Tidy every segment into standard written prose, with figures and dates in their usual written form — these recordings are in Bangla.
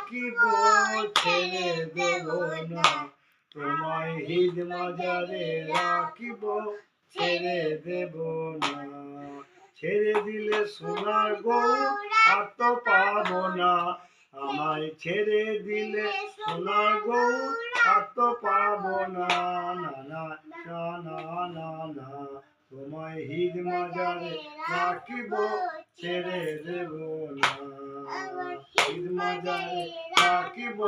রাখিব ছেড়ে দেব না, তোমায় হৃদ মাজারে রাখিব ছেড়ে দেব না। ছেড়ে দিলে সোনার গৌর আর তো পাবো না, আমায় ছেড়ে দিলে সোনার গৌর আর তো পাবো না। না না না না না না, তোমায় হৃদ মাজারে রাখিব ছেড়ে দেব না, হৃদ মাজারে রাখিব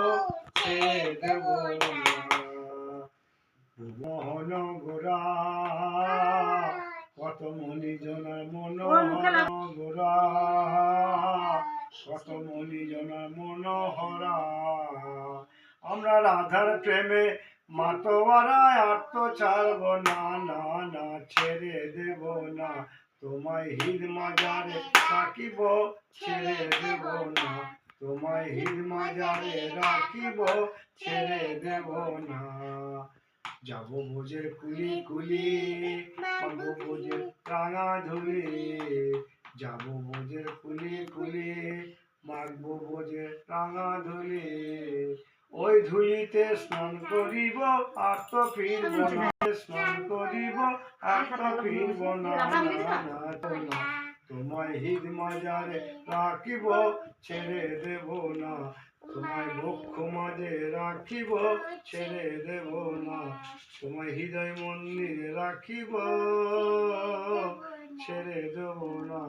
ছেড়ে দেব না। মোহন গোরা কত মণিজনার মনোহরা গোরা, কত মণিজনার মনোহরা। আমরা রাধার প্রেমে মাতোয়ারায় আর তো ছাড়ব না, না না ছেড়ে দেব না, তোমায় হৃদ মাজারে রাখিব ছেড়ে দেব না, তোমায় হৃদ মাজারে রাখিব ছেড়ে দেব না। যাবো ভোজের কুলি কুলি, মাগবো ভোজের রাঙা ধুলি, যাবো ভোজের কুলি কুলি, মাগবো ভোজের রাঙা ধুলি। ওই ধুলিতে স্নান করিব আর তো ফিরব না, স্নান করিব আর তো ফিরব না, না না। তোমায় হৃদ মাজারে রাখিব ছেড়ে দেব না, তোমায় বক্ষ মাঝে রাখিব ছেড়ে দেব না, তোমায় হৃদয় মন্দিরে রাখিব ছেড়ে দেব না।